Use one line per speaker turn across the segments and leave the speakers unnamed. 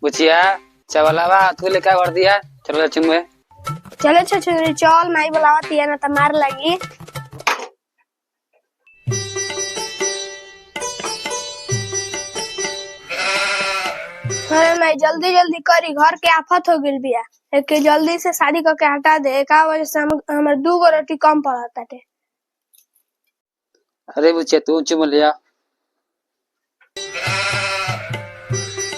पूछिया चवलावा तू लेका कर दिया। चलो चुन में
चले छछुंदरी चल माई बुलावती है ना त मार लगी। अरे मैं जल्दी जल्दी करी घर के आफत हो गिल बिया। एक जल्दी से शादी करके हटा दे का वजह से हमर 2 गो रोटी कम पड़ता टे।
अरे पूछिया तू चुम लिया।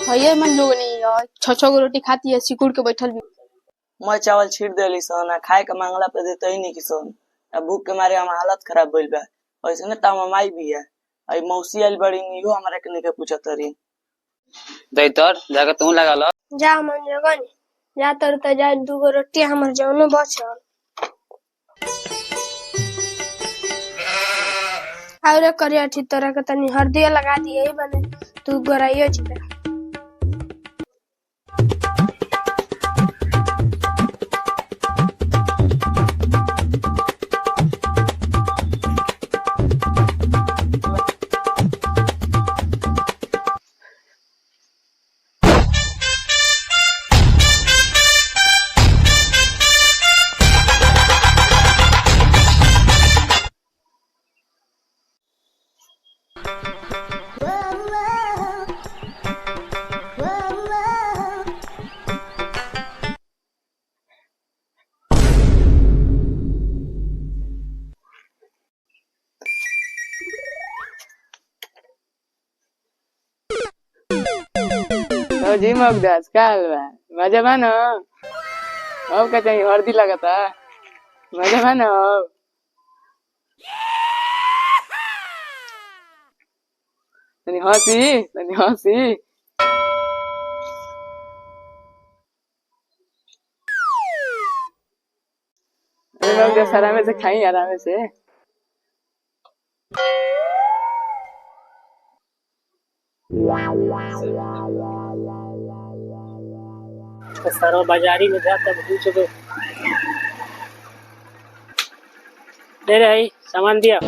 हये मन लोग नहीं यार 6-6 गो रोटी खाती है सिकुड़ के बैठल भी।
मैं चावल छीट देली सन खाए के मांगला पे देते ही नहीं किसन। अब भूख के मारे हम हालत खराब भइल बा। ऐसे न ता माई भी है आई मौसी आइल बड़ी नियो हमरा के नहीं पूछत रही।
दई तर जाके तू लगा लो।
जा मन जगन जा तर त जा 2 गो रोटी हमर जौनो बचल। और करिया ठीक तरह के तनी हल्दी लगा दिए बने तू गोराइयो जीबे।
जी मगदास का हलवा मजा बा न। अब का चाहिए हल्दी लगाता मजा बा न। तनी हंसी मगदास आराम से खाई आराम से।
तो सारा बाजारी में जाता पूछ दो दे रहे सामान दिया।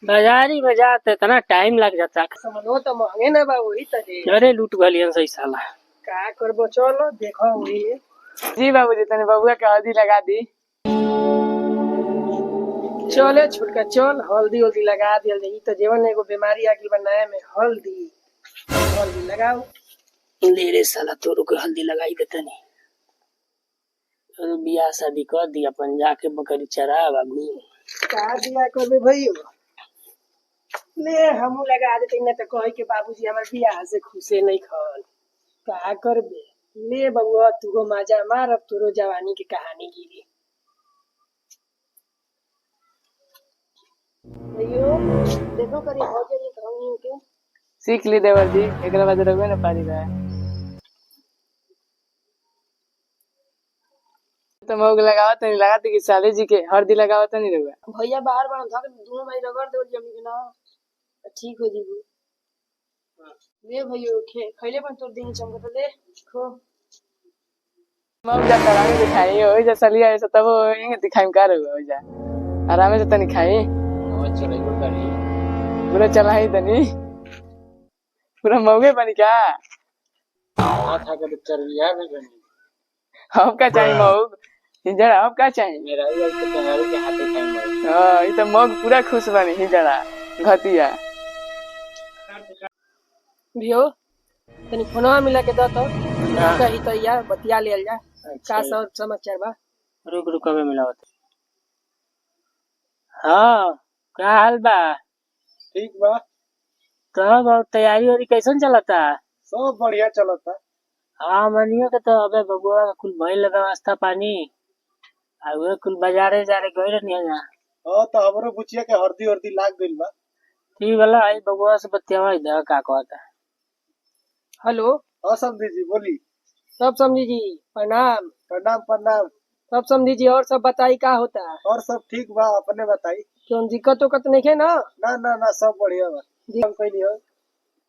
बाजारी में जाते इतना टाइम लग जाता।
सामानो तो महंगे ना बा वही तरे।
अरे लूट गलियन सही साला
का करबो चलो देखो वही में।
जी बाबूजी तने बबुआ के हल्दी लगा दी।
चले छुटका चल हल्दी उल्दी लगा दिया जाई तो जीवन एगो बीमारी आ गई बनाए में हल्दी लगाओ।
ले रे साला तोरो के हल्दी लगाई देते नहीं। तो बियाह शादी कर दी अपन जाके बकरी चरा बाबू।
का दिया करबे भइयो ले हमू लगा देते न त कहि के बाबूजी हमर बियाह से खुशे नहीं खल। का करबे ले बबुआ तू गो मजा मार अब तोरो जवानी की कहानी गिरी। भइयो देखो करी हो जाई कहूं के
सीख ली देवर जी एकरा बाद रहुए न पारी बा। तो मौग लगावत नहीं लगाती कि साले जी के हल्दी लगावत नहीं रहुआ।
भैया बाहर बन धक दोनों भाई रगड़ दो जमी के ना ठीक हो जीबू। ले भइयो खैले बन तोर दिन चमक ले खो
मौग जा आराम से खाई हो जा सलिया ऐसा तब इंगे दिखाई का रहुआ हो जा आराम से तनी खाई।
चलो करी
पूरा चला ही तनी पूरा मौगे बनी क्या।
था के चरबिया भी बनी।
अब का चाहिए मौग हिजड़ा अब का चाहिए।
मेरा ये तो पहले के हाथे खाई मैं।
हां ई त मौग पूरा खुश बनी हिजड़ा घतिया।
भियो तनी फोनवा मिला के द तो कही तो यार बतिया लेल जा। का सब समाचार बा
रुक रुक कबे मिला होता। हाँ क्या हाल बा।
ठीक बा
तब और तैयारी वारी कैसन चलता।
सब बढ़िया चलता।
हाँ मनियो के तो अबे बबुआ का कुल भइल व्यवस्था पानी आ वे कुल बाजारे जारे गइल नहीं जा।
हां तो हमरो बुचिया के हल्दी वर्दी लाग गइल बा।
ठीक वाला आई बबुआ से बतियावा इधर का कहता।
हेलो
हां समझी जी बोली।
सब समझी जी प्रणाम।
प्रणाम प्रणाम।
सब समझी जी और सब बताई का होता है।
और सब ठीक बा अपने बताई।
क्यों दिक्कत उक्कत नहीं है ना।
ना सब बढ़िया बा। हम कइली हो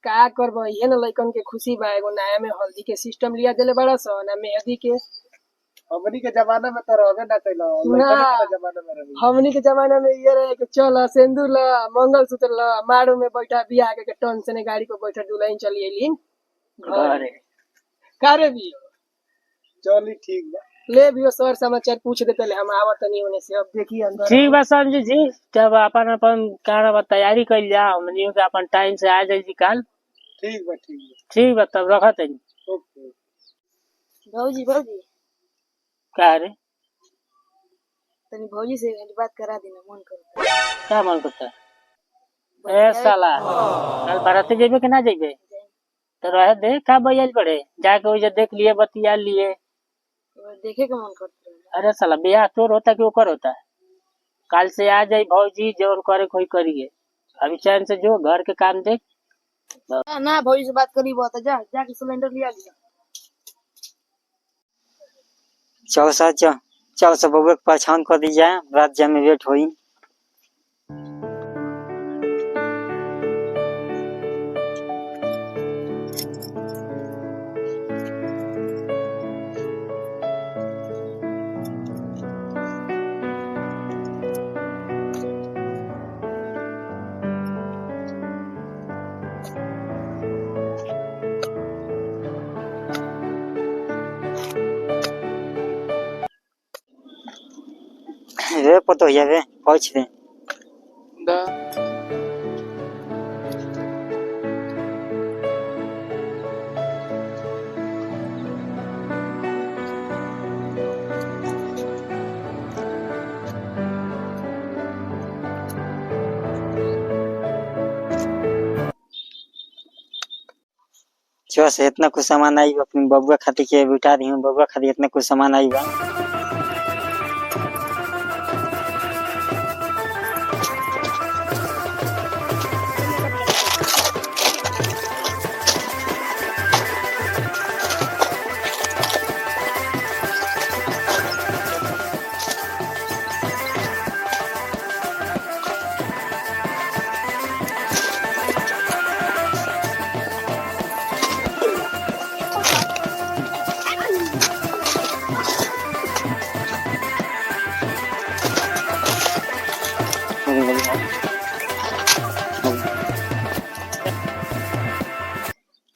का करबो ये न लइकन के खुशी बा एगो नया में हल्दी के सिस्टम लिया देले बड़ा सन ना मेहंदी के
हमनी के जमाना में तो रहबे ना कैला लड़का के जमाना में रही।
हमनी के जमाना में ये रहे कि चल सिंदूर ल मंगलसूत्र ल मारो में बैठा बियाह के टन से गाड़ी पर बैठा दुल्हन चली अइलीन घरे कारे भी
चली ठीक बा।
ले भी सर समाचार पूछ दे पहले हम आवत नहीं होने से अब देखिए अंदर
ठीक बा संजू जी जब अपन अपन कारण तैयारी कर जा हमनियों के अपन टाइम से आ जाई काल।
ठीक बा ठीक बा।
ठीक बा तब रखत है।
ओके
भौजी भौजी
का रे
तनी भौजी से बात करा देना मन करता
क्या मन करता है? ए साला कल बारात जेबे कि ना जेबे तो रह दे का बैल पड़े जाके वही देख लिए बतिया लिए।
देखे का मन करता है।
अरे साला ब्याह तोर होता कि ओकर होता है? काल से आ जाई भौजी जोर करे कोई करिए अभी चैन से जो घर के काम देख।
ना भौजी से बात करी बहुत जा जाके सिलेंडर लिया लिया।
चल सर चल सब बबुआ के पहचान कर दी जाए रात जा में वेट होई। रे पतो जावे पहुंच रे
दा
जो से इतना कुछ सामान आई अपनी बबुआ खातिर के बिठा दी हूं बबुआ खातिर इतना कुछ सामान आई बा।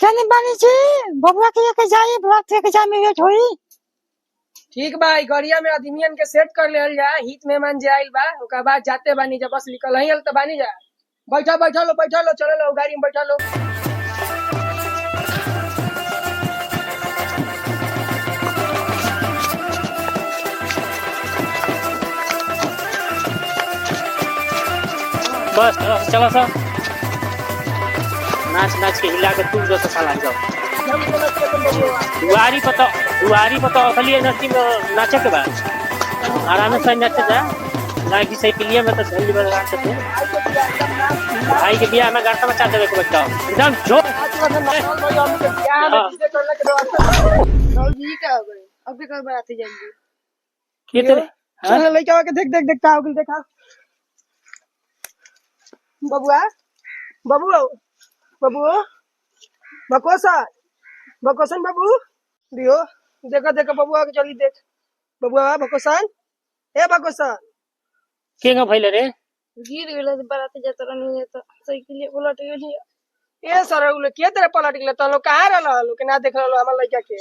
कहने बानी जी बबुआ के लेके जाए ब्लॉक लेके जाए में वेट होई।
ठीक बा ई गड़िया में आदमियन के सेट कर लेल जा हित मेहमान जे आइल बा ओकर बाद जाते बानी जब बस निकल हई त बानी जा बैठा बैठा लो चलो लो गाड़ी में बैठा लो।
बस चलो सब नाच नाच के हिला के तुम जो साला जाओ दुआरी पता असली नृत्य में नाचे के बाद आराम से नाचे जा ना कि सही पिलिया में तो सही बना सकते भाई के बियाह में गाता मचा देवे के बच्चा एकदम जो
भौजी क्या हो गए अब भी कल बाराती जाएंगे
के तेरे
चल लइका के देख देख देख का हो गइल देखा बबुआ बबुआ बबुआ बकोसन बाबू दियो देखो देखो बबुआ के जल्दी देख बबुआ बकोसन ए बकोसन
केगा भइले रे
गिर गेले बाराती जात रहनी तो साइकिल उलट गेली।
ए सर उले के तेरे पलट गेले त लोग कहां रहल लोग के ना देख रहल हमर लइका के।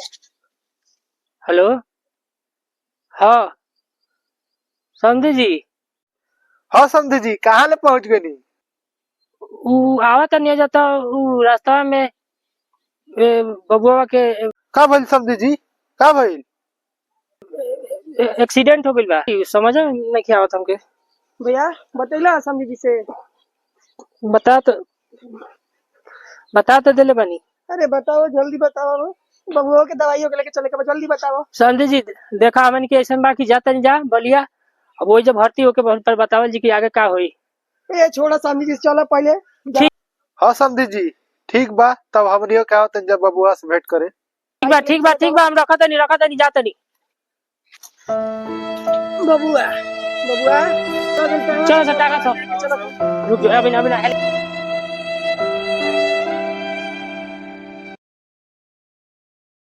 हेलो हाँ समझे जी
हाँ समझे जी कहाँ ले पहुँच गई?
आवत नहीं जाता रास्ता में बबुआ के
का भइल समझे जी का भइल?
एक्सीडेंट हो गइल बा समझ में नहीं आवत हमके।
भैया बतैला समझी जी से
बता तो दिले बनी।
अरे बताओ जल्दी बताओ बबुआ के दवाइयों के लेके चले के जल्दी बताओ।
समझे जी देखा हमन के ऐसा बाकी जाता नहीं जा बलिया अब वही जब भर्ती होके पर बतावल जी कि आगे का होई।
ए छोड़ा समझी जी चलो पहले।
हाँ समझी जी ठीक बा तब हमनियो क्या होता जब बबुआ से भेंट करे।
ठीक बा हम रखा नहीं जाता नहीं।
बबुआ
चलो सटाका रुक जाओ अभी ना